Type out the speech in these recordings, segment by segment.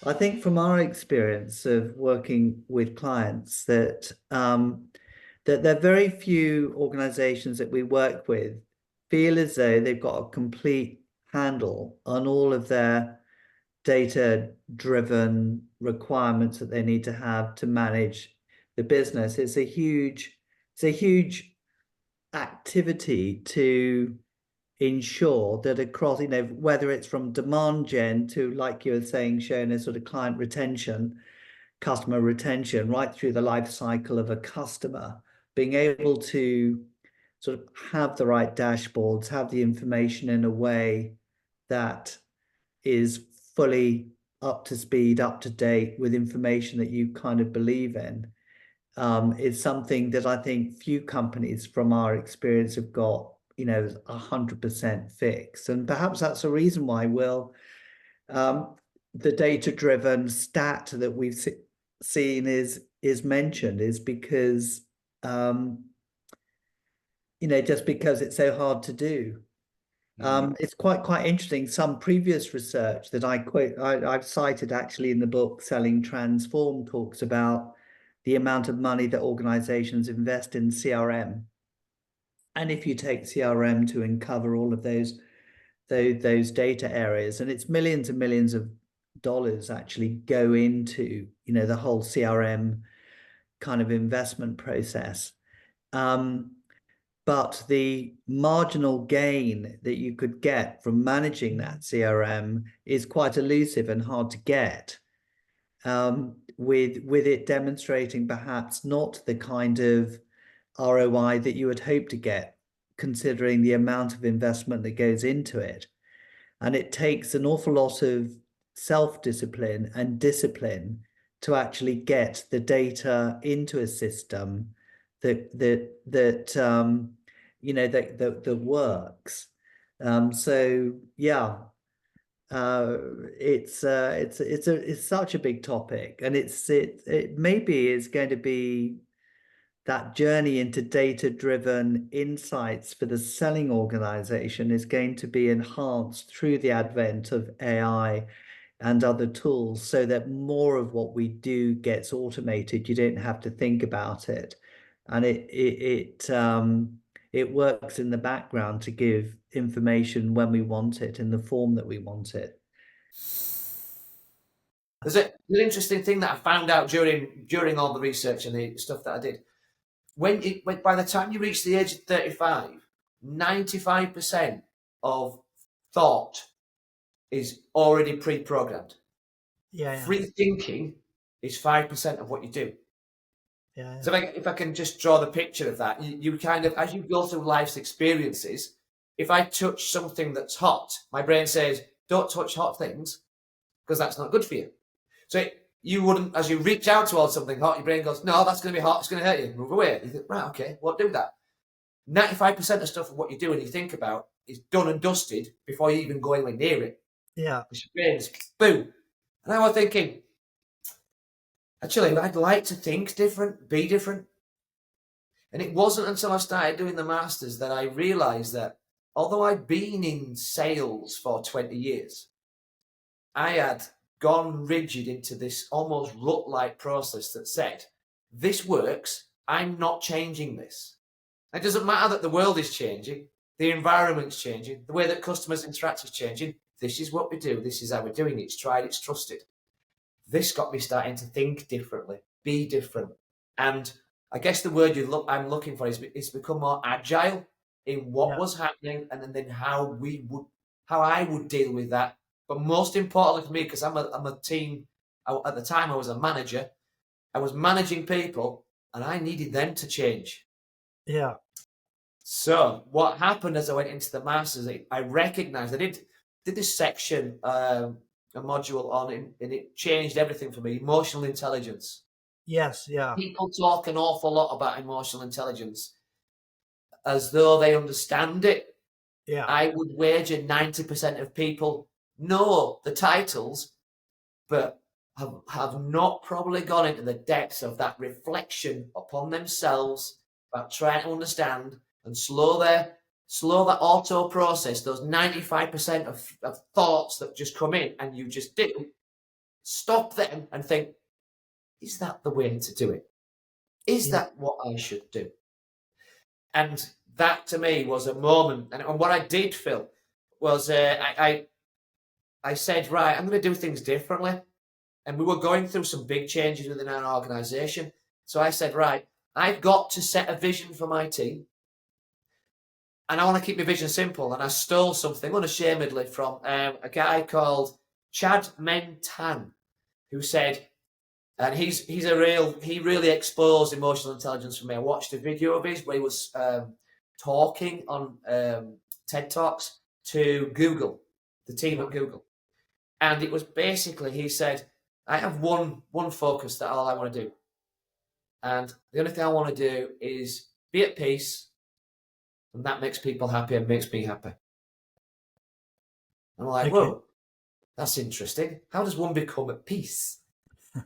I think from our experience of working with clients that there are very few organizations that we work with feel as though they've got a complete handle on all of their data-driven requirements that they need to have to manage the business. It's a huge activity to ensure that across, whether it's from demand gen to, like you were saying, showing a sort of client retention, customer retention, right through the life cycle of a customer, being able to sort of have the right dashboards, have the information in a way that is fully up to speed, up to date with information that you kind of believe in, is something that I think few companies from our experience have got, 100% fixed. And perhaps that's a reason why, Will, the data-driven stat that we've seen is mentioned is because, just because it's so hard to do. It's quite interesting. Some previous research that I've cited actually in the book Selling Transform talks about the amount of money that organizations invest in CRM. And if you take CRM to uncover all of those data areas, and it's millions and millions of dollars actually go into, the whole CRM kind of investment process. But the marginal gain that you could get from managing that CRM is quite elusive and hard to get, with it demonstrating perhaps not the kind of ROI that you would hope to get, considering the amount of investment that goes into it. And it takes an awful lot of self-discipline and discipline to actually get the data into a system that works. So yeah, it's such a big topic, and it maybe is going to be that journey into data-driven insights for the selling organization is going to be enhanced through the advent of AI and other tools, so that more of what we do gets automated. You don't have to think about it, and it works in the background to give information when we want it in the form that we want it. There's an interesting thing that I found out during all the research and the stuff that I did. When by the time you reach the age of 35, 95% of thought is already pre-programmed. Free thinking is 5% of what you do. So if I can just draw the picture of that, you kind of, as you go through life's experiences, if I touch something that's hot, my brain says, don't touch hot things because that's not good for you. So you wouldn't, as you reach out towards something hot, your brain goes, no, that's going to be hot, it's going to hurt you, move away. You think, right, okay, what do that? 95% of stuff of what you do and you think about is done and dusted before you even go anywhere near it. Yeah. Because your brain's boom. And I was thinking, actually, I'd like to think different, be different. And it wasn't until I started doing the Masters that I realised that although I'd been in sales for 20 years, I had gone rigid into this almost rut-like process that said, this works, I'm not changing this. It doesn't matter that the world is changing, the environment's changing, the way that customers interact is changing. This is what we do, this is how we're doing it, it's tried, it's trusted. This got me starting to think differently, be different. And I guess the word I'm looking for is become more agile in what was happening, and then how I would deal with that. But most importantly for me, because I'm a team, at the time I was a manager, I was managing people and I needed them to change. Yeah. So what happened as I went into the Masters, I recognized, I did this section, a module on it, and it changed everything for me. Emotional intelligence. Yes, yeah. People talk an awful lot about emotional intelligence as though they understand it. Yeah. I would wager 90% of people know the titles, but have not probably gone into the depths of that reflection upon themselves, about trying to understand and slow that auto process, those 95% of thoughts that just come in and you just do, stop them and think, is that the way to do it? Is Yeah. that what I should do? And that to me was a moment. And what I did, Phil, was I said, right, I'm going to do things differently. And we were going through some big changes within our organisation. So I said, right, I've got to set a vision for my team. And I want to keep my vision simple. And I stole something unashamedly from a guy called Chad Mentan, who said, and he really exposed emotional intelligence for me. I watched a video of his where he was talking on TED Talks to Google, the team at Google. And it was basically, he said, I have one focus, that all I want to do. And the only thing I want to do is be at peace. And that makes people happy and makes me happy. And I'm like, whoa, that's interesting. How does one become at peace?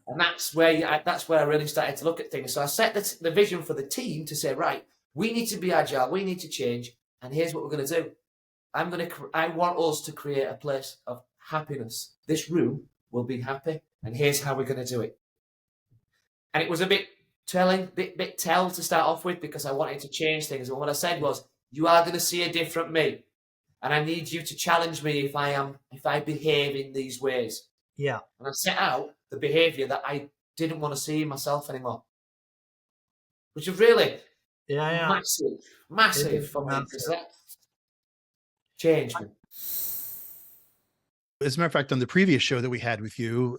And that's where I really started to look at things. So I set the vision for the team to say, right, we need to be agile, we need to change, and here's what we're going to do. I want us to create a place of happiness. This room will be happy, and here's how we're going to do it. And it was a bit tell to start off with, because I wanted to change things. And what I said was, you are going to see a different me, and I need you to challenge me if I behave in these ways. Yeah. And I set out the behaviour that I didn't want to see in myself anymore, which was really massive for me, because that changed me. As a matter of fact, on the previous show that we had with you,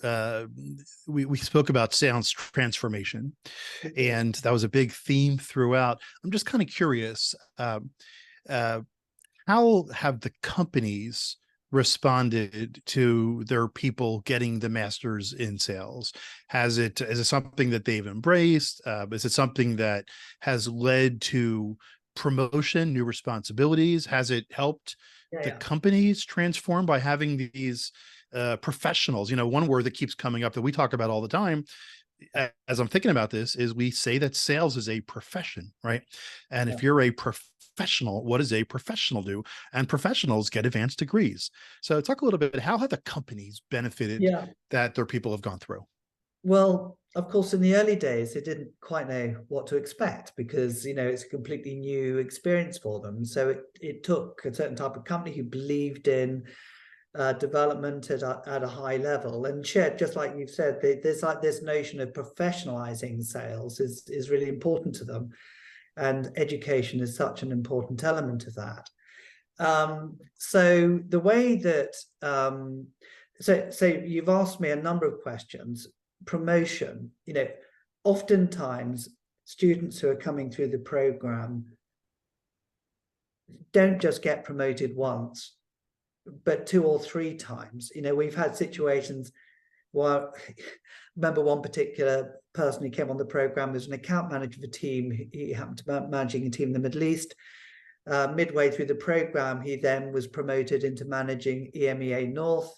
we spoke about sales transformation, and that was a big theme throughout. I'm just kind of curious, how have the companies responded to their people getting the masters in sales? Is it something that they've embraced? Is it something that has led to promotion, new responsibilities? Has it helped the companies transform by having these professionals? One word that keeps coming up that we talk about all the time, as I'm thinking about this, is we say that sales is a profession, right? And if you're a professional, what does a professional do? And professionals get advanced degrees. So talk a little bit, how have the companies benefited that their people have gone through? Well, of course, in the early days, they didn't quite know what to expect, because, it's a completely new experience for them. So it took a certain type of company who believed in development at a high level, and shared, just like you've said, there's like this notion of professionalizing sales is really important to them. And education is such an important element of that. So the way that, so you've asked me a number of questions. Promotion, oftentimes students who are coming through the program don't just get promoted once, but 2 or 3 times. We've had situations where, remember one particular person who came on the program was an account manager of a team. He happened to be managing a team in the Middle East. Midway through the program, he then was promoted into managing EMEA North,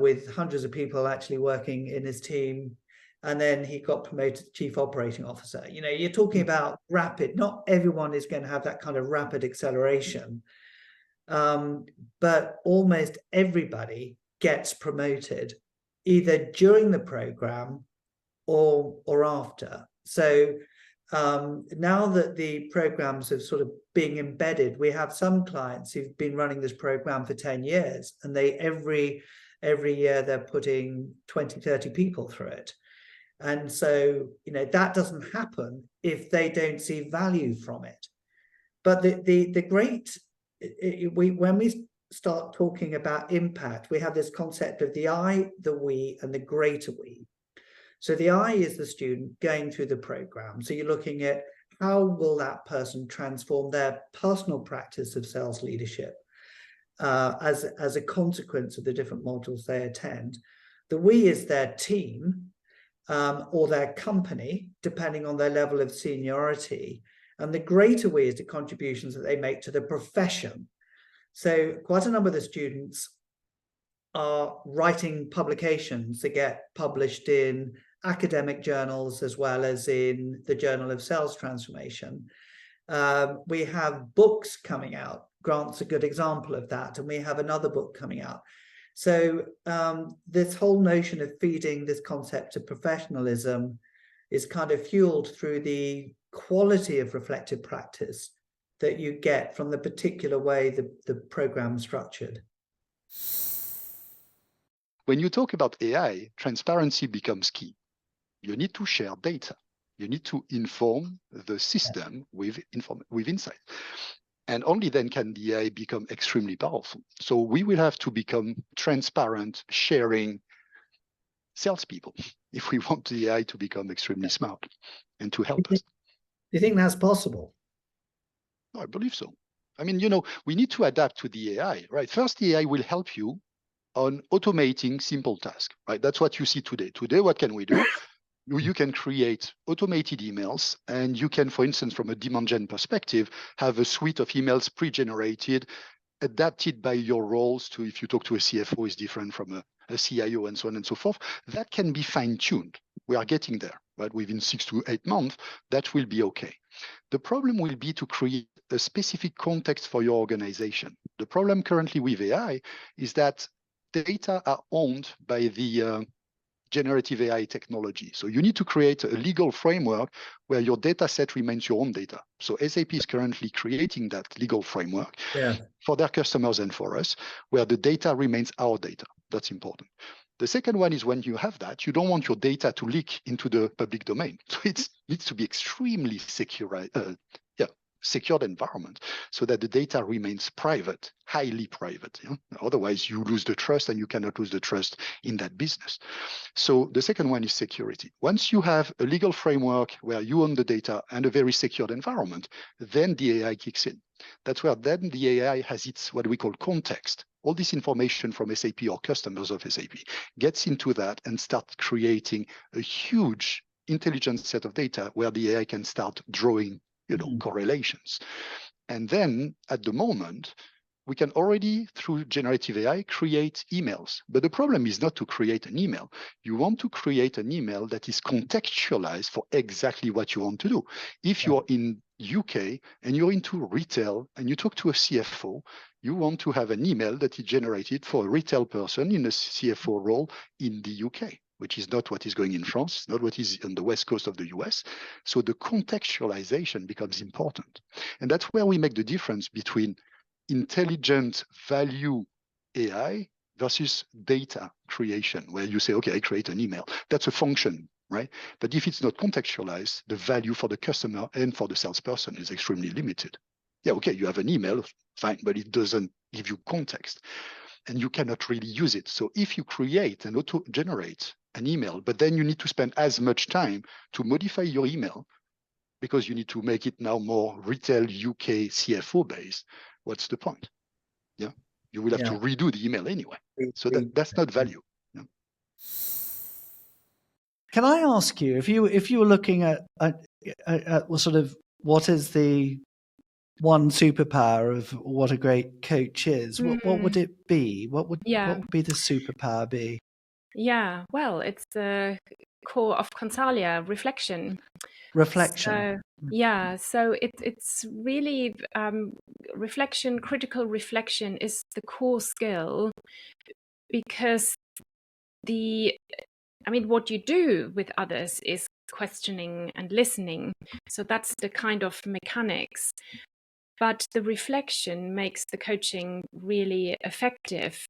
with hundreds of people actually working in his team. And then he got promoted to Chief Operating Officer. You're talking about rapid, not everyone is going to have that kind of rapid acceleration. But almost everybody gets promoted either during the program or after. So now that the programs have sort of being embedded, we have some clients who've been running this program for 10 years, and they every year they're putting 20, 30 people through it. And so, that doesn't happen if they don't see value from it. But the great, when we start talking about impact, we have this concept of the I, the we, and the greater we. So the I is the student going through the program. So you're looking at how will that person transform their personal practice of sales leadership as a consequence of the different modules they attend. The we is their team or their company, depending on their level of seniority. And the greater we is the contributions that they make to the profession. So quite a number of the students are writing publications that get published in academic journals as well as in the Journal of Sales Transformation. We have books coming out. Grant's a good example of that. And we have another book coming out. So this whole notion of feeding this concept of professionalism is kind of fueled through the quality of reflective practice that you get from the particular way the program's structured. When you talk about AI, transparency becomes key. You need to share data. You need to inform the system with insight. And only then can the AI become extremely powerful. So we will have to become transparent, sharing salespeople if we want the AI to become extremely smart and to help us. Do you think that's possible? I believe so. I mean, we need to adapt to the AI, right? First, the AI will help you on automating simple tasks, right? That's what you see today. Today, what can we do? You can create automated emails, and you can, for instance, from a demand gen perspective, have a suite of emails pre-generated, adapted by your roles to, if you talk to a CFO, is different from a CIO and so on and so forth. That can be fine-tuned. We are getting there, but within 6 to 8 months, that will be okay. The problem will be to create a specific context for your organization. The problem currently with AI is that data are owned by the generative AI technology. So you need to create a legal framework where your data set remains your own data. So SAP is currently creating that legal framework for their customers and for us, where the data remains our data. That's important. The second one is when you have that, you don't want your data to leak into the public domain. So it needs to be extremely secured environment so that the data remains private, highly private. Otherwise, you lose the trust, and you cannot lose the trust in that business. So the second one is security. Once you have a legal framework where you own the data and a very secured environment, then the AI kicks in. That's where then the AI has its what we call context. All this information from SAP or customers of SAP gets into that and start creating a huge intelligent set of data where the AI can start drawing correlations. And then at the moment, we can already, through generative AI, create emails. But the problem is not to create an email. You want to create an email that is contextualized for exactly what you want to do. If you're in UK and you're into retail and you talk to a CFO, you want to have an email that is generated for a retail person in a CFO role in the UK, which is not what is going in France, not what is on the west coast of the US. So the contextualization becomes important. And that's where we make the difference between intelligent value AI versus data creation, where you say, okay, I create an email. That's a function, right? But if it's not contextualized, the value for the customer and for the salesperson is extremely limited. Yeah, okay, you have an email, fine, but it doesn't give you context, and you cannot really use it. So if you create and auto-generate an email, but then you need to spend as much time to modify your email because you need to make it now more retail UK CFO based, what's the point? Yeah, you will have to redo the email anyway. So that's not value. Yeah. Can I ask you, if you were looking at sort of what is the one superpower of what a great coach is, what would it be? What would be the superpower be? Yeah, well, it's the core of Consalia, reflection. Reflection. So it's really reflection, critical reflection is the core skill, because what you do with others is questioning and listening. So that's the kind of mechanics. But the reflection makes the coaching really effective,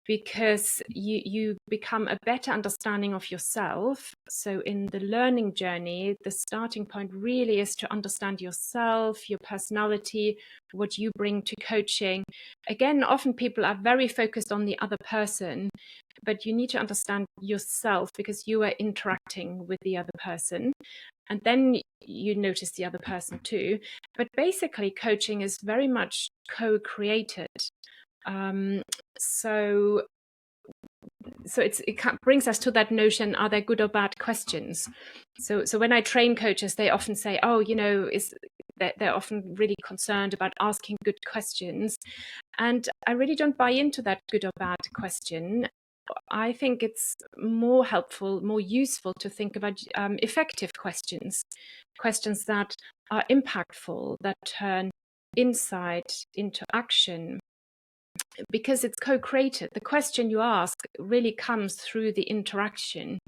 because you become a better understanding of yourself. So in the learning journey, the starting point really is to understand yourself, your personality, what you bring to coaching. Again, often people are very focused on the other person, but you need to understand yourself because you are interacting with the other person. And then you notice the other person too. But basically, coaching is very much co-created. So it brings us to that notion: are there good or bad questions? So when I train coaches, they often say, they're often really concerned about asking good questions, and I really don't buy into that good or bad question. I think it's more helpful, more useful to think about effective questions that are impactful, that turn insight into action. because it's co-created. The question you ask really comes through the interaction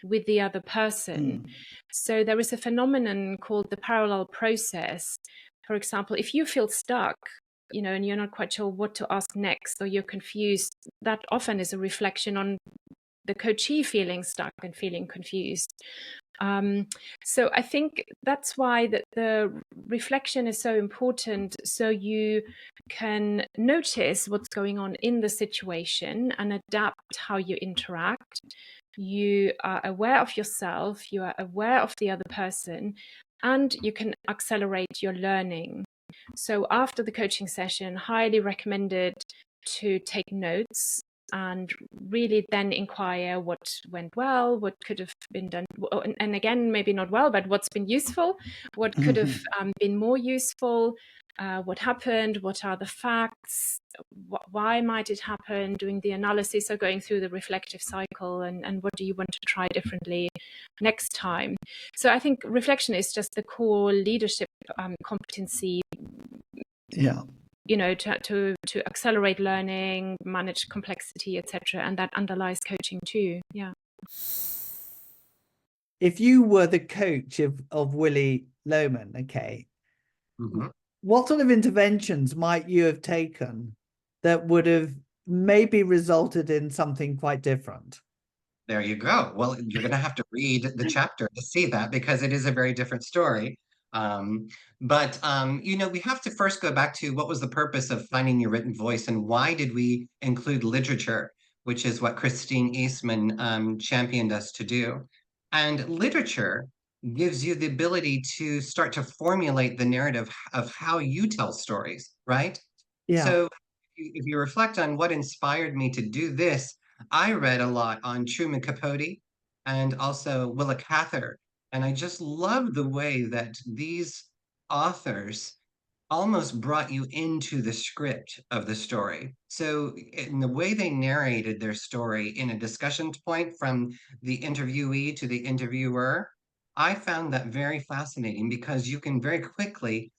with the other person. So there is a phenomenon called the parallel process. For example, if you feel stuck, and you're not quite sure what to ask next, or you're confused, that often is a reflection on the coachee feeling stuck and feeling confused. So I think that's why the reflection is so important, so you can notice what's going on in the situation and adapt how you interact. You are aware of yourself, you are aware of the other person, and you can accelerate your learning. So after the coaching session, highly recommended to take notes and really then inquire what went well, what could have been done, and again, maybe not well, but what's been useful, what could have been more useful, what happened, what are the facts, why might it happen, doing the analysis or going through the reflective cycle, and what do you want to try differently next time. So I think reflection is just the core leadership competency. Yeah. To accelerate learning, manage complexity, etc., and that underlies coaching too. Yeah. If you were the coach of Willie Loman, okay, what sort of interventions might you have taken that would have maybe resulted in something quite different? There you go. Well, you're going to have to read the chapter to see that, because it is a very different story. But we have to first go back to what was the purpose of finding your written voice, and why did we include literature, which is what Christine Eastman championed us to do. And literature gives you the ability to start to formulate the narrative of how you tell stories, right? Yeah. So if you reflect on what inspired me to do this, I read a lot on Truman Capote and also Willa Cather. And I just love the way that these authors almost brought you into the script of the story. So in the way they narrated their story in a discussion point from the interviewee to the interviewer, I found that very fascinating, because you can very quickly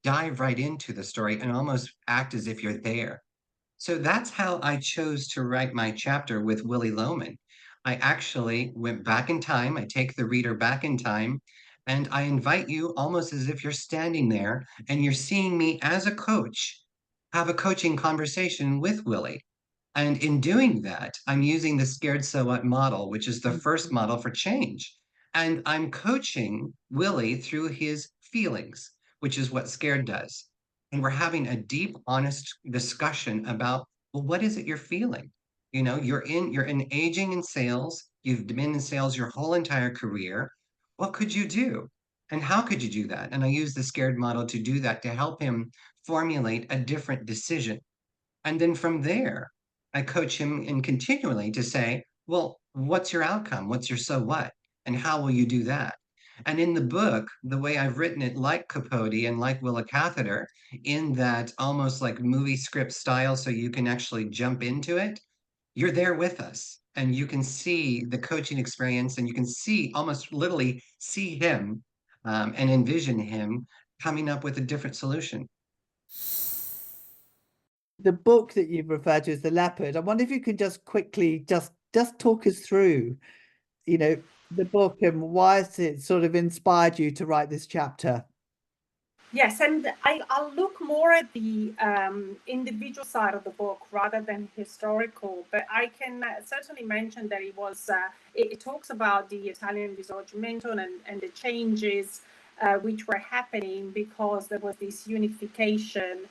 dive right into the story and almost act as if you're there. So that's how I chose to write my chapter with Willie Loman. I actually went back in time. I take the reader back in time, and I invite you almost as if you're standing there and you're seeing me as a coach have a coaching conversation with Willie. And in doing that, I'm using the scared so what model, which is the first model for change. And I'm coaching Willie through his feelings, which is what scared does. And we're having a deep, honest discussion about, well, what is it you're feeling? You're in aging in sales. You've been in sales your whole entire career. What could you do? And how could you do that? And I use the scared model to do that, to help him formulate a different decision. And then from there, I coach him in continually to say, well, what's your outcome? What's your so what? And how will you do that? And in the book, the way I've written it, like Capote and like Willa Cather, in that almost like movie script style, so you can actually jump into it, you're there with us. And you can see the coaching experience, and you can see, almost literally see him and envision him coming up with a different solution. The book that you've referred to is The Leopard. I wonder if you could just quickly just talk us through, the book and why it sort of inspired you to write this chapter. Yes, and I'll look more at the individual side of the book rather than historical, but I can certainly mention that it talks about the Italian Risorgimento and the changes which were happening because there was this unification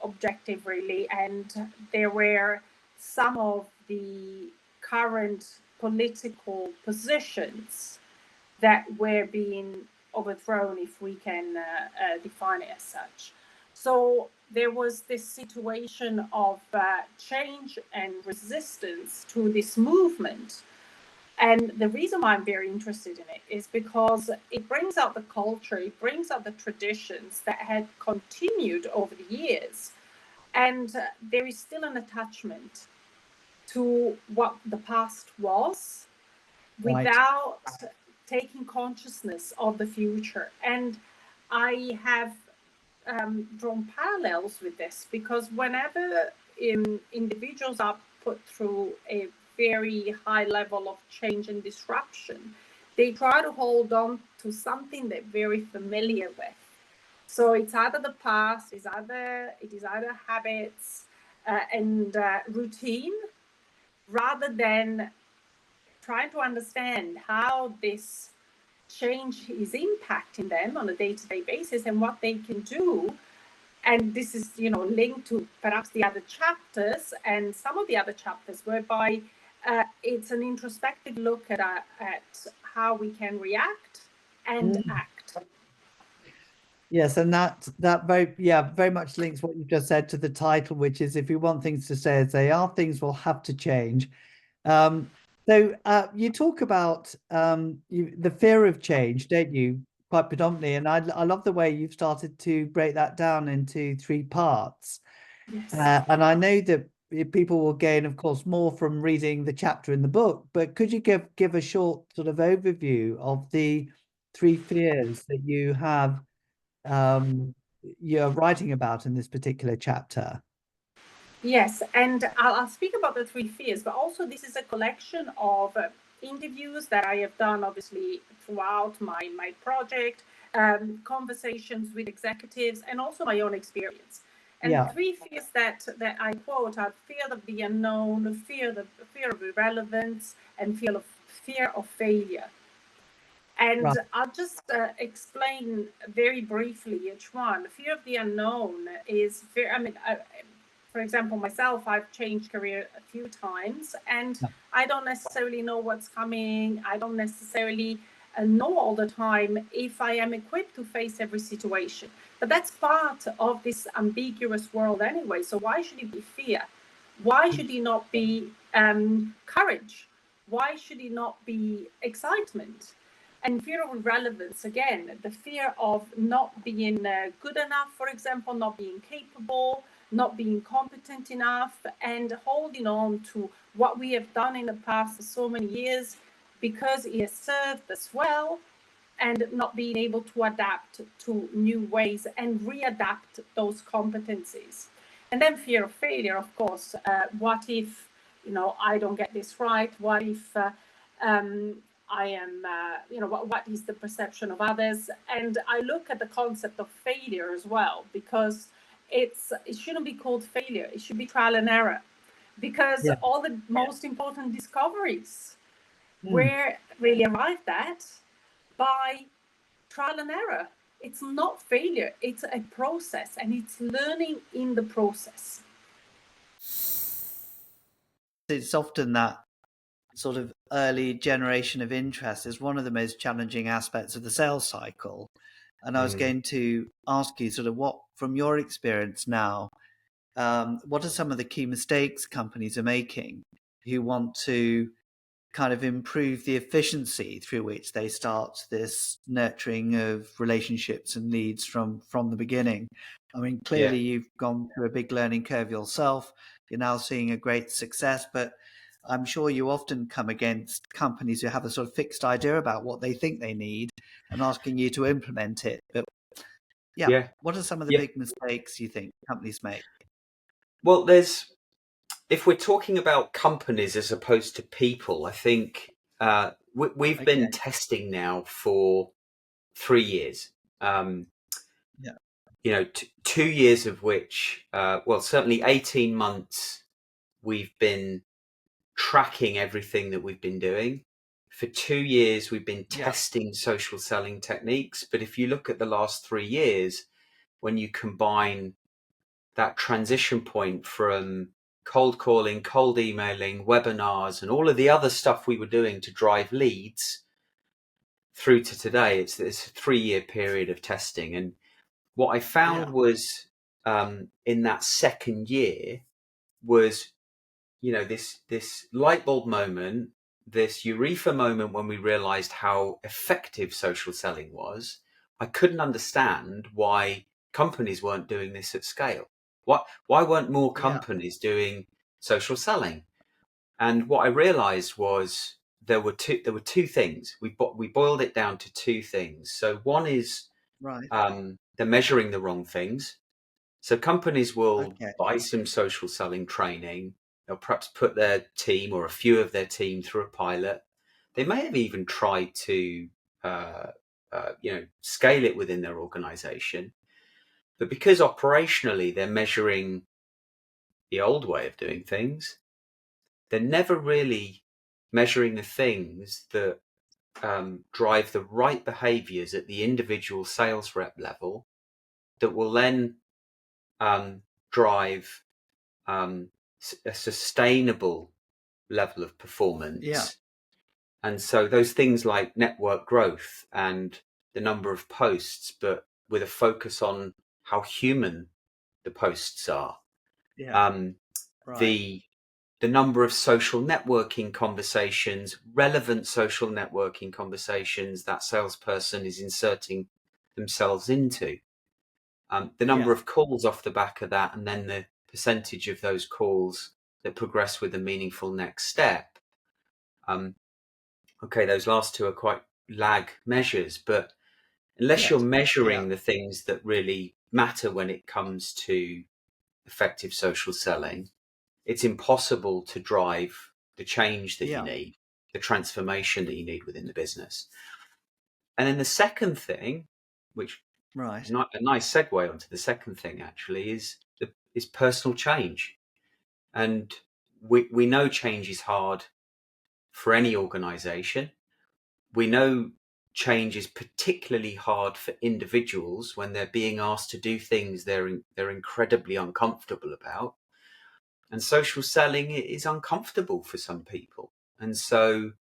objective, really, and there were some of the current political positions that were being overthrown, if we can define it as such. So there was this situation of change and resistance to this movement. And the reason why I'm very interested in it is because it brings out the culture, it brings out the traditions that had continued over the years. And there is still an attachment to what the past was without taking consciousness of the future. And I have drawn parallels with this, because whenever individuals are put through a very high level of change and disruption, they try to hold on to something they're very familiar with. So it's either the past, it is either habits and routine, rather than trying to understand how this change is impacting them on a day-to-day basis and what they can do. And this is, linked to perhaps the other chapters and some of the other chapters, whereby it's an introspective look at how we can react and act. Yes, and that very much links what you just said to the title, which is, if you want things to stay as they are, things will have to change. So you talk about the fear of change, don't you, quite predominantly? And I love the way you've started to break that down into 3 parts. Yes. And I know that people will gain, of course, more from reading the chapter in the book, but could you give a short sort of overview of the 3 fears that you have you're writing about in this particular chapter? Yes, and I'll speak about the 3 fears, but also this is a collection of interviews that I have done, obviously, throughout my project, conversations with executives, and also my own experience. And Yeah. 3 fears that I quote are fear of the unknown, fear of irrelevance, and fear of failure. And Right. I'll just explain very briefly each one. Fear of the unknown is fear. For example, myself, I've changed career a few times, and I don't necessarily know what's coming. I don't necessarily know all the time if I am equipped to face every situation. But that's part of this ambiguous world anyway. So why should it be fear? Why should it not be courage? Why should it not be excitement? And fear of irrelevance, again, the fear of not being good enough, for example, not being capable, not being competent enough, and holding on to what we have done in the past for so many years because it has served us well, and not being able to adapt to new ways and readapt those competencies. And then fear of failure, of course. What if, I don't get this right? What if I am, what is the perception of others? And I look at the concept of failure as well, because it shouldn't be called failure. It should be trial and error, because all the most important discoveries were really arrived at by trial and error. It's not failure. It's a process, and it's learning in the process. It's often that sort of early generation of interest is one of the most challenging aspects of the sales cycle. And I was going to ask you sort of what, from your experience now, what are some of the key mistakes companies are making who want to kind of improve the efficiency through which they start this nurturing of relationships and leads from the beginning? I mean, clearly you've gone through a big learning curve yourself. You're now seeing a great success, but I'm sure you often come against companies who have a sort of fixed idea about what they think they need and asking you to implement it. But what are some of the big mistakes you think companies make? Well, if we're talking about companies as opposed to people, I think we've been testing now for 3 years. 2 years of which, certainly 18 months, we've been tracking everything that we've been doing. For 2 years, we've been testing social selling techniques. But if you look at the last 3 years, when you combine that transition point from cold calling, cold emailing, webinars, and all of the other stuff we were doing to drive leads through to today, it's this 3-year period of testing. And what I found was in that second year was, this light bulb moment, this eureka moment when we realized how effective social selling was. I couldn't understand why companies weren't doing this at scale. Why weren't more companies doing social selling? And what I realized was there were two things. We boiled it down to 2 things. So one is they're measuring the wrong things. So companies will Okay. buy some social selling training. They'll perhaps put their team or a few of their team through a pilot. They may have even tried to, scale it within their organization. But because operationally they're measuring the old way of doing things, they're never really measuring the things that drive the right behaviors at the individual sales rep level that will then drive a sustainable level of performance. Yeah. And so those things like network growth and the number of posts, but with a focus on how human the posts are. Yeah. Right. The number of social networking conversations, relevant social networking conversations that salesperson is inserting themselves into. The number Yeah. of calls off the back of that, and then the percentage of those calls that progress with a meaningful next step. Okay, those last two are quite lag measures, but unless you're measuring the things that really matter when it comes to effective social selling, it's impossible to drive the change that you need, the transformation that you need within the business. And then the second thing, which Right. is not a nice segue onto the second thing actually, is personal change. And we know change is hard for any organization. We know change is particularly hard for individuals when they're being asked to do things they're incredibly uncomfortable about. And social selling is uncomfortable for some people. And so,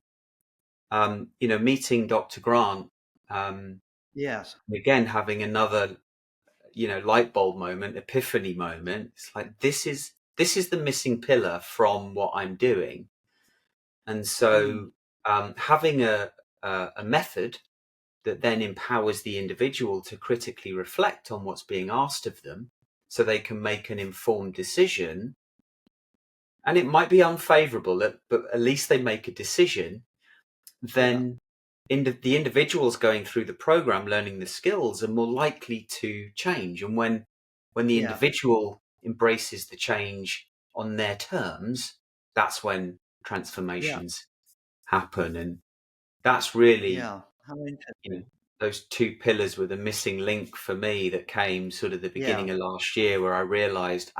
meeting Dr. Grant, Yes. again, having another, light bulb moment, epiphany moment. It's like, this is the missing pillar from what I'm doing. And so, having a method that then empowers the individual to critically reflect on what's being asked of them so they can make an informed decision. And it might be unfavorable, but at least they make a decision. Then the individuals going through the program, learning the skills, are more likely to change. And when the individual embraces the change on their terms, that's when transformations happen. And that's really, How interesting. those two pillars were the missing link for me that came sort of the beginning of last year, where I realized,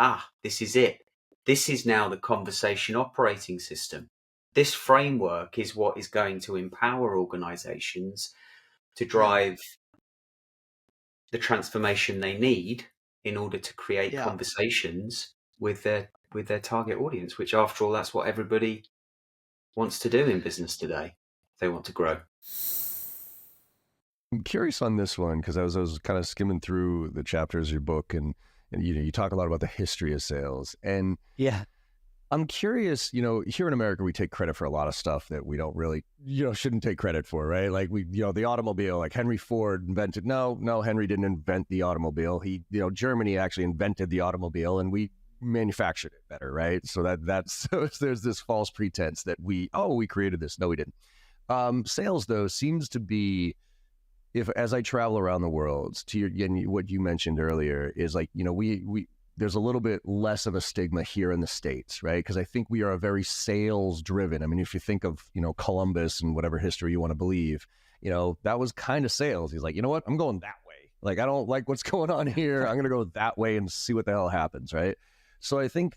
this is it. This is now the conversation operating system. This framework is what is going to empower organizations to drive the transformation they need in order to create conversations with their target audience, which after all, that's what everybody wants to do in business today. They want to grow. I'm curious on this one because I was kind of skimming through the chapters of your book, and you talk a lot about the history of sales. And I'm curious, here in America, we take credit for a lot of stuff that we don't really, shouldn't take credit for, right? Like the automobile, like Henry Ford invented. No, Henry didn't invent the automobile. He, Germany actually invented the automobile, and we manufactured it better, right? So that's so there's this false pretense that we created this. No, we didn't. Sales though seems to be, as I travel around the world, what you mentioned earlier is like, we there's a little bit less of a stigma here in the States, right? Because I think we are a very sales driven. I mean, if you think of, Columbus and whatever history you want to believe, that was kind of sales. He's like, you know what? I'm going that way. Like, I don't like what's going on here. I'm going to go that way and see what the hell happens, right? So I think,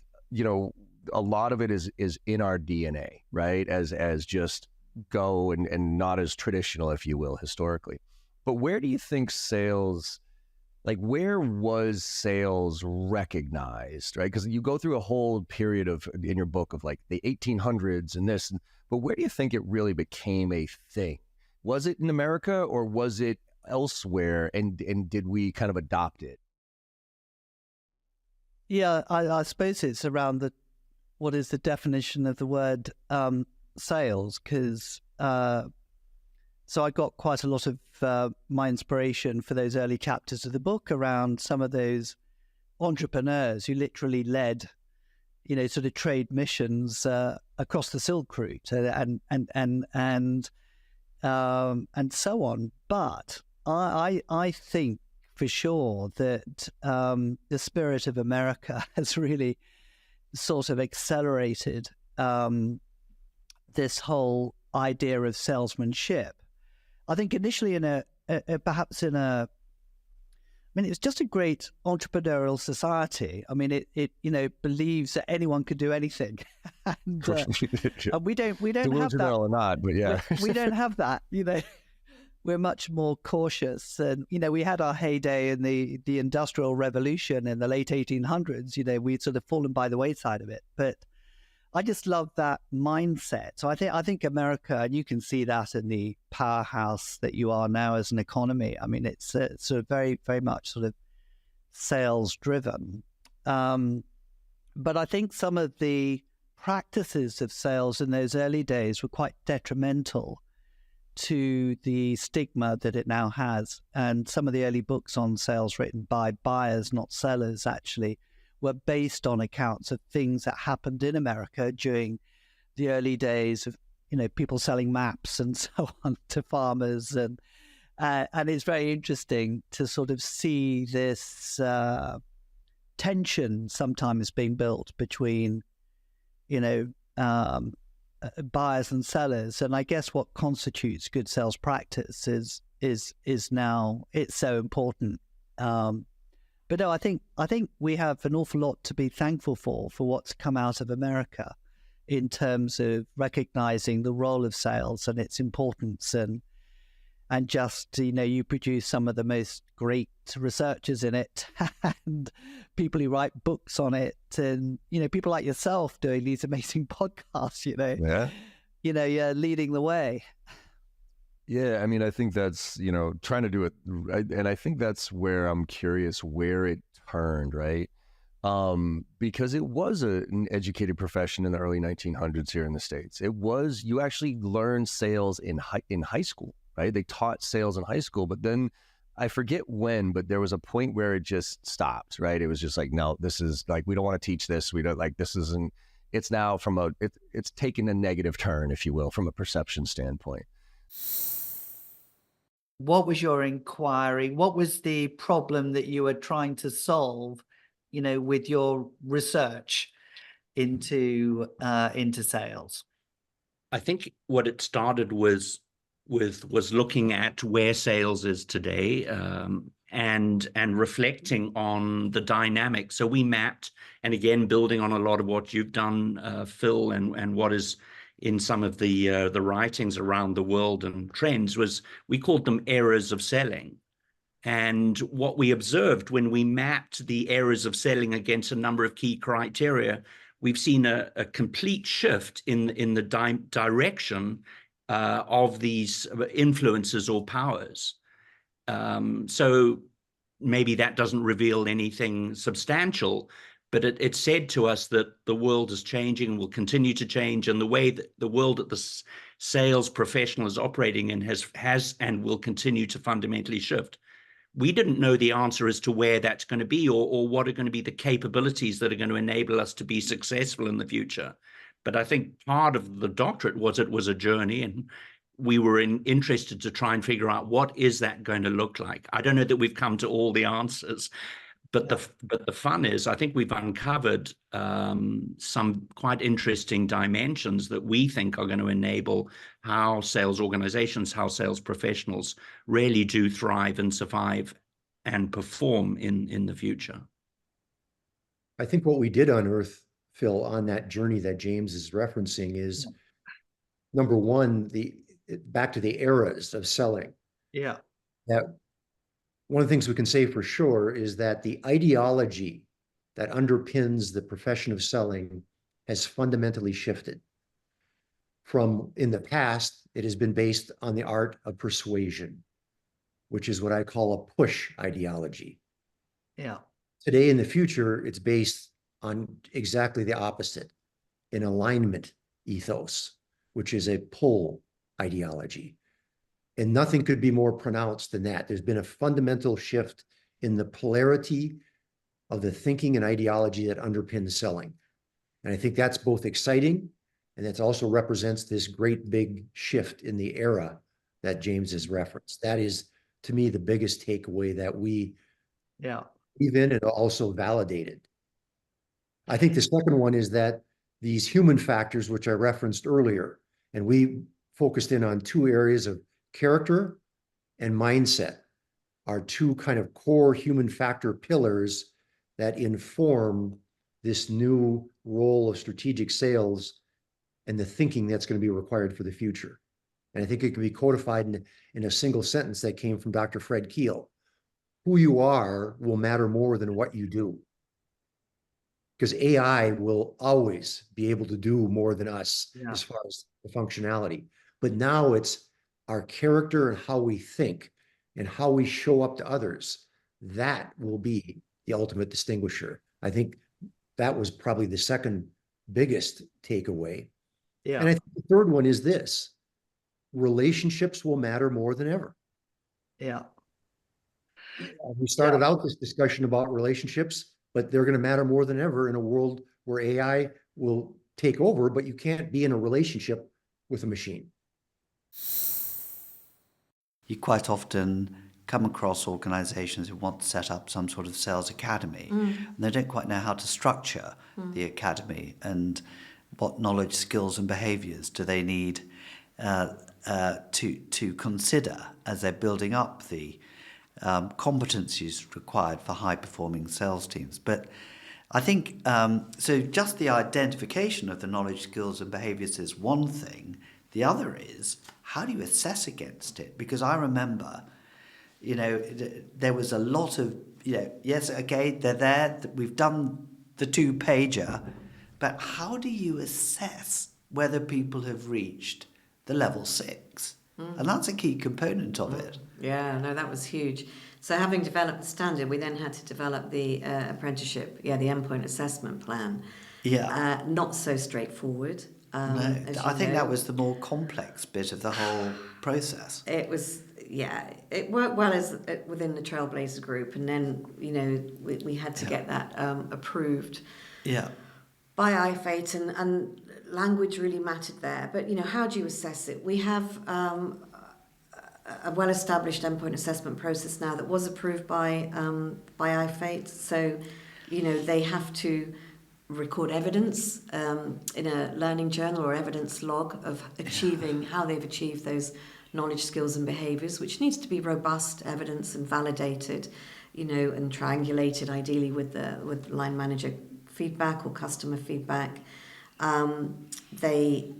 a lot of it is in our DNA, right? As just go and not as traditional, if you will, historically. But where do you think sales, like where was sales recognized, right? Because you go through a whole period in your book of like the 1800s and this, but where do you think it really became a thing? Was it in America or was it elsewhere? And did we kind of adopt it? Yeah, I suppose it's around what is the definition of the word sales, because so I got quite a lot of my inspiration for those early chapters of the book around some of those entrepreneurs who literally led, sort of trade missions across the Silk Route and so on. But I think for sure that the spirit of America has really sort of accelerated this whole idea of salesmanship. I think initially perhaps in a, I mean, it's just a great entrepreneurial society. I mean, it believes that anyone could do anything, and we don't have that. Or not, but yeah, we don't have that. We're much more cautious, and we had our heyday in the Industrial Revolution in the late 1800s. We'd sort of fallen by the wayside of it, but I just love that mindset. So I think America, and you can see that in the powerhouse that you are now as an economy. I mean, it's sort of very, very much sort of sales driven. But I think some of the practices of sales in those early days were quite detrimental to the stigma that it now has. And some of the early books on sales written by buyers, not sellers, actually were based on accounts of things that happened in America during the early days of, people selling maps and so on to farmers. And it's very interesting to sort of see this tension sometimes being built between, buyers and sellers. And I guess what constitutes good sales practice is now, it's so important. But no, I think we have an awful lot to be thankful for what's come out of America in terms of recognizing the role of sales and its importance, and just you produce some of the most great researchers in it, and people who write books on it, and people like yourself doing these amazing podcasts. You're leading the way. Yeah, I mean, I think that's, trying to do it, and I think that's where I'm curious where it turned, right? Because it was an educated profession in the early 1900s here in the States. It was, you actually learned sales in high school, right? They taught sales in high school, but then I forget when, but there was a point where it just stopped, right? It was just like, no, this is like, we don't want to teach this. We don't like, this isn't, it's now it's taken a negative turn, if you will, from a perception standpoint. What was your inquiry? What was the problem that you were trying to solve, with your research into sales? I think what it started was looking at where sales is today, and reflecting on the dynamic. So we mapped, and again, building on a lot of what you've done, Phil, and what is in some of the writings around the world and trends, was we called them eras of selling. And what we observed when we mapped the eras of selling against a number of key criteria, we've seen a complete shift in the direction of these influences or powers. So maybe that doesn't reveal anything substantial, but it said to us that the world is changing and will continue to change, and the way that the world that the sales professional is operating in has and will continue to fundamentally shift. We didn't know the answer as to where that's going to be, or what are going to be the capabilities that are going to enable us to be successful in the future. But I think part of the doctorate was it was a journey, and we were interested to try and figure out what is that going to look like. I don't know that we've come to all the answers, but the fun is, I think we've uncovered some quite interesting dimensions that we think are going to enable how sales organizations, how sales professionals really do thrive and survive and perform in the future. I think what we did unearth, Phil, on that journey that James is referencing is, number one, back to the eras of selling. Yeah. That one of the things we can say for sure is that the ideology that underpins the profession of selling has fundamentally shifted. From in the past, it has been based on the art of persuasion, which is what I call a push ideology. Yeah. Today in the future, it's based on exactly the opposite, an alignment ethos, which is a pull ideology. And nothing could be more pronounced than that. There's been a fundamental shift in the polarity of the thinking and ideology that underpins selling. And I think that's both exciting, and that also represents this great big shift in the era that James has referenced. That is to me, the biggest takeaway that we Yeah. believe in and also validated. I think the second one is that these human factors, which I referenced earlier, and we focused in on two areas of character and mindset, are two kind of core human factor pillars that inform this new role of strategic sales and the thinking that's going to be required for the future. And I think it can be codified in a single sentence that came from Dr. Fred Keel. Who you are will matter more than what you do. Because AI will always be able to do more than us as far as the functionality. But now it's our character and how we think and how we show up to others. That will be the ultimate distinguisher. I think that was probably the second biggest takeaway. Yeah. And I think the third one is this: relationships will matter more than ever. Yeah. We started out this discussion about relationships, but they're going to matter more than ever in a world where AI will take over, but you can't be in a relationship with a machine. You quite often come across organizations who want to set up some sort of sales academy, and they don't quite know how to structure the academy and what knowledge, skills, and behaviors do they need to consider as they're building up the competencies required for high-performing sales teams. But I think, so just the identification of the knowledge, skills, and behaviors is one thing. The other is, how do you assess against it? Because I remember, there was a lot of, yes, okay, they're there, we've done the 2-pager, but how do you assess whether people have reached the level 6? And that's a key component of it. Yeah, no, that was huge. So having developed the standard, we then had to develop the apprenticeship, the endpoint assessment plan. Yeah. Not so straightforward. No, I think that was the more complex bit of the whole process. It was, it worked well as within the Trailblazer group, and then, we had to get that approved by IFATE, and language really mattered there. But, how do you assess it? We have a well-established endpoint assessment process now that was approved by IFATE. So, they have to record evidence in a learning journal or evidence log of achieving how they've achieved those knowledge, skills, and behaviors, which needs to be robust evidence and validated, and triangulated ideally with line manager feedback or customer feedback. They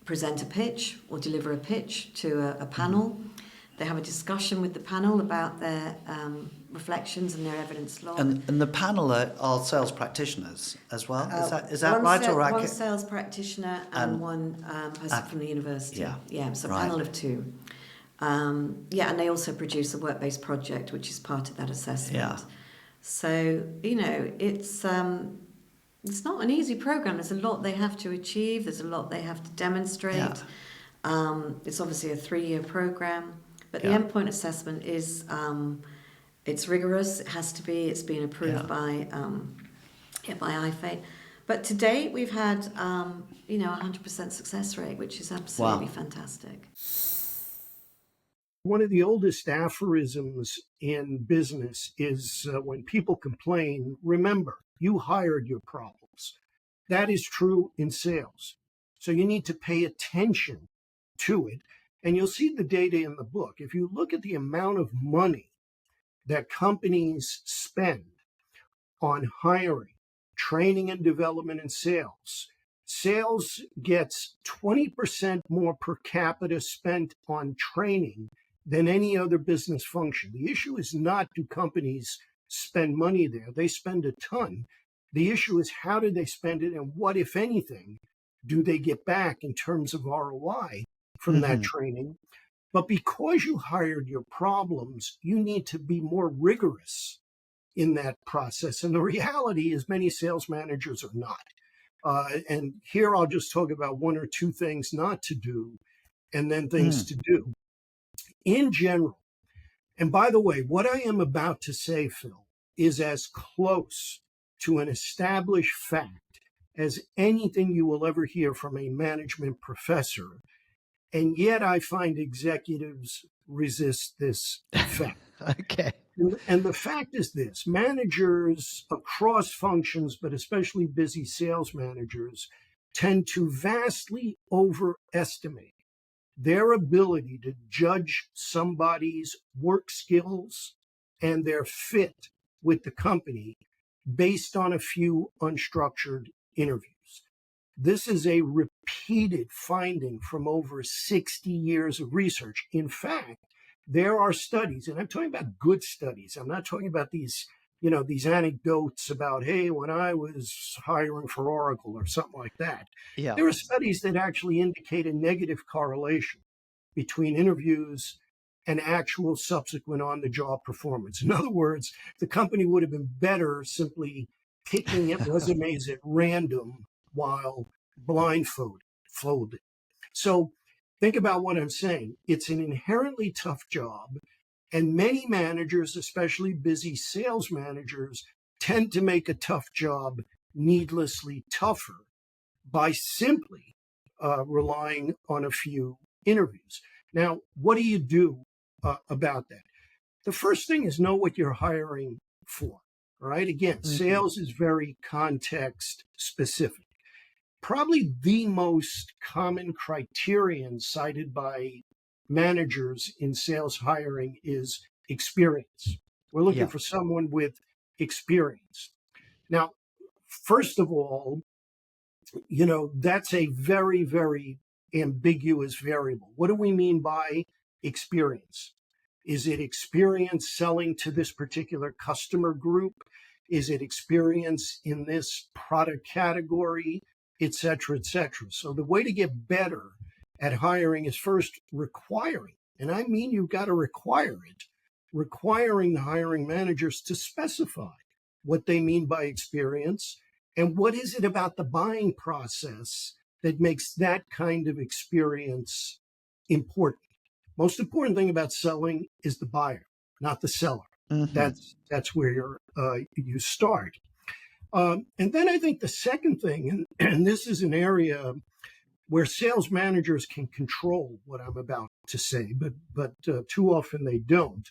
present a pitch or deliver a pitch to a panel. They have a discussion with the panel about their reflections and their evidence log. And the panel are sales practitioners as well? Is that right? One sales practitioner and one person from the university. So a panel of 2. And they also produce a work-based project, which is part of that assessment. Yeah. So, it's not an easy program. There's a lot they have to achieve. There's a lot they have to demonstrate. Yeah. It's obviously a 3-year program, but the endpoint assessment is it's rigorous. It has to be. It's been approved by IFATE. But to date, we've had 100% success rate, which is absolutely fantastic. One of the oldest aphorisms in business is when people complain, remember, you hired your problems. That is true in sales. So you need to pay attention to it. And you'll see the data in the book. If you look at the amount of money that companies spend on hiring, training and development, and sales, sales gets 20% more per capita spent on training than any other business function. The issue is not do companies spend money there. They spend a ton. The issue is how do they spend it, and what, if anything, do they get back in terms of ROI from that training? But because you hired your problems, you need to be more rigorous in that process. And the reality is many sales managers are not. And here I'll just talk about 1 or 2 things not to do and then things to do. In general, and by the way, what I am about to say, Phil, is as close to an established fact as anything you will ever hear from a management professor. And yet I find executives resist this fact. Okay. And the fact is this: managers across functions, but especially busy sales managers, tend to vastly overestimate their ability to judge somebody's work skills and their fit with the company based on a few unstructured interviews. This is a repeated finding from over 60 years of research. In fact, there are studies, and I'm talking about good studies. I'm not talking about these, these anecdotes about, hey, when I was hiring for Oracle or something like that. Yeah. There are studies that actually indicate a negative correlation between interviews and actual subsequent on-the-job performance. In other words, the company would have been better simply picking at resumes at random while blindfolded. So think about what I'm saying. It's an inherently tough job, and many managers, especially busy sales managers, tend to make a tough job needlessly tougher by simply relying on a few interviews. Now, what do you do about that? The first thing is know what you're hiring for, right? Again, sales is very context specific. Probably the most common criterion cited by managers in sales hiring is experience. We're looking for someone with experience. Now, first of all, that's a very, very ambiguous variable. What do we mean by experience? Is it experience selling to this particular customer group? Is it experience in this product category, et cetera, et cetera? So the way to get better at hiring is first requiring, and I mean you've got to require it, requiring the hiring managers to specify what they mean by experience and what is it about the buying process that makes that kind of experience important. Most important thing about selling is the buyer, not the seller. That's where you start. And then I think the second thing, and this is an area where sales managers can control what I'm about to say, but too often they don't.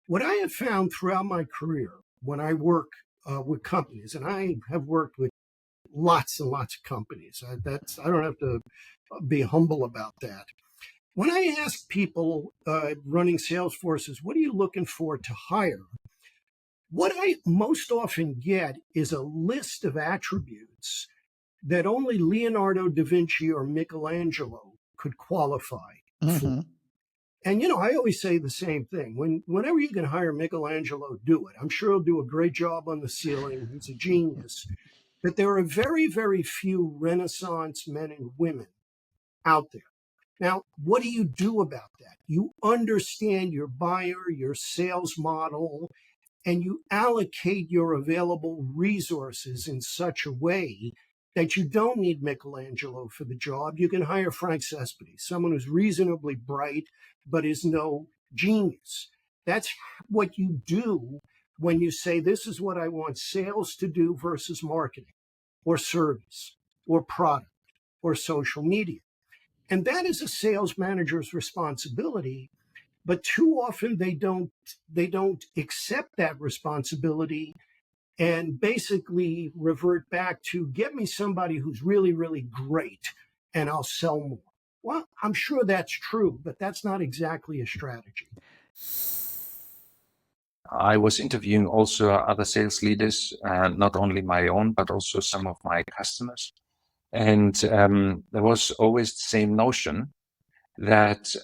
What I have found throughout my career when I work with companies, and I have worked with lots and lots of companies. I don't have to be humble about that. When I ask people running sales forces, what are you looking for to hire? What I most often get is a list of attributes that only Leonardo da Vinci or Michelangelo could qualify for. And, I always say the same thing. Whenever you can hire Michelangelo, do it. I'm sure he'll do a great job on the ceiling. He's a genius. But there are very, very few Renaissance men and women out there. Now, what do you do about that? You understand your buyer, your sales model, and you allocate your available resources in such a way that you don't need Michelangelo for the job. You can hire Frank Cespedes, someone who's reasonably bright, but is no genius. That's what you do when you say, this is what I want sales to do versus marketing or service or product or social media. And that is a sales manager's responsibility, but too often they don't accept that responsibility and basically revert back to, get me somebody who's really, really great and I'll sell more. Well, I'm sure that's true, but that's not exactly a strategy. I was interviewing also other sales leaders, not only my own, but also some of my customers. And there was always the same notion that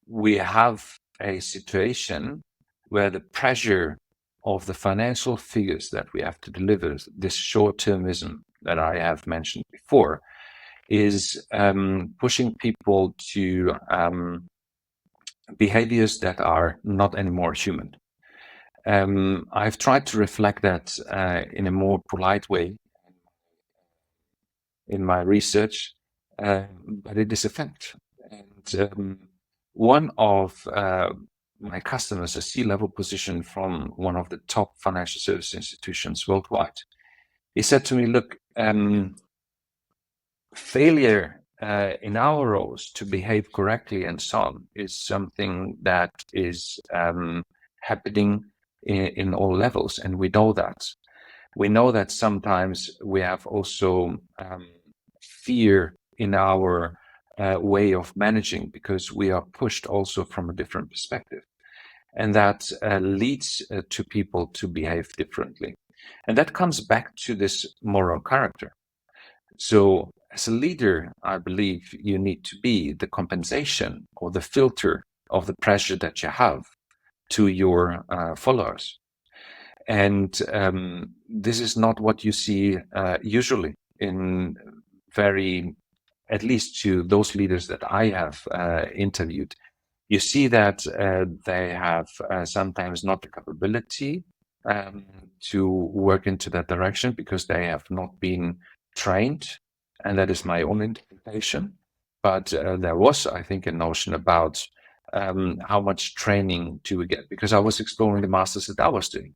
we have a situation where the pressure of the financial figures that we have to deliver, this short-termism that I have mentioned before, is pushing people to behaviors that are not anymore human. I've tried to reflect that in a more polite way in my research, but it is a fact. And one of my customers, a C-level position from one of the top financial service institutions worldwide, he said to me, look, failure in our roles to behave correctly and so on is something that is happening in all levels, and we know that. We know that sometimes we have also fear in our way of managing because we are pushed also from a different perspective. And that leads to people to behave differently. And that comes back to this moral character. So as a leader, I believe you need to be the compensation or the filter of the pressure that you have to your followers. And this is not what you see usually in at least to those leaders that I have interviewed. You see that they have sometimes not the capability to work into that direction because they have not been trained. And that is my own interpretation. But there was, I think, a notion about how much training do we get? Because I was exploring the masters that I was doing.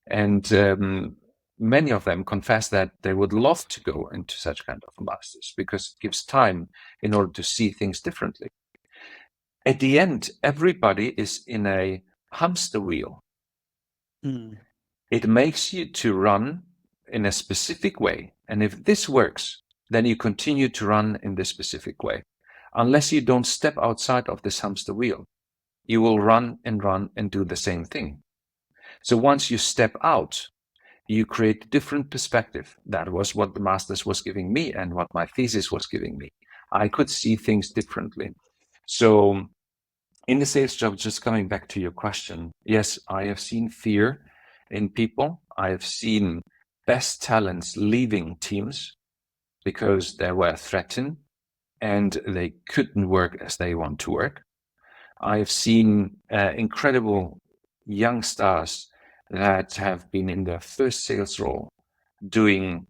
And many of them confess that they would love to go into such kind of masters because it gives time in order to see things differently. At the end, everybody is in a hamster wheel. It makes you to run in a specific way. And if this works, then you continue to run in this specific way. Unless you don't step outside of this hamster wheel, you will run and do the same thing. So once you step out, you create a different perspective. That was what the masters was giving me and what my thesis was giving me. I could see things differently. So in the sales job, just coming back to your question, yes, I have seen fear in people. I have seen best talents leaving teams because they were threatened and they couldn't work as they want to work. I have seen incredible young stars that have been in their first sales role doing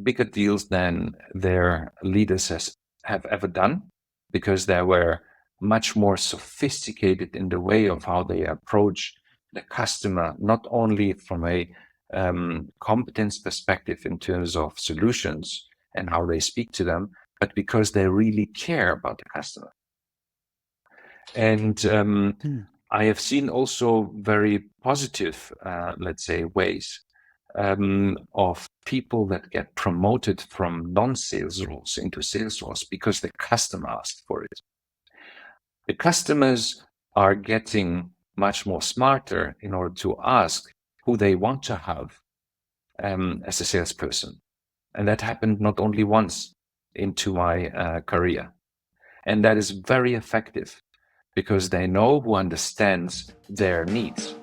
bigger deals than their leaders have ever done because they were much more sophisticated in the way of how they approach the customer, not only from a competence perspective in terms of solutions and how they speak to them, but because they really care about the customer. And I have seen also very positive, let's say, ways of people that get promoted from non-sales roles into sales roles because the customer asked for it. The customers are getting much more smarter in order to ask who they want to have as a salesperson. And that happened not only once into my career. And that is very effective because they know who understands their needs.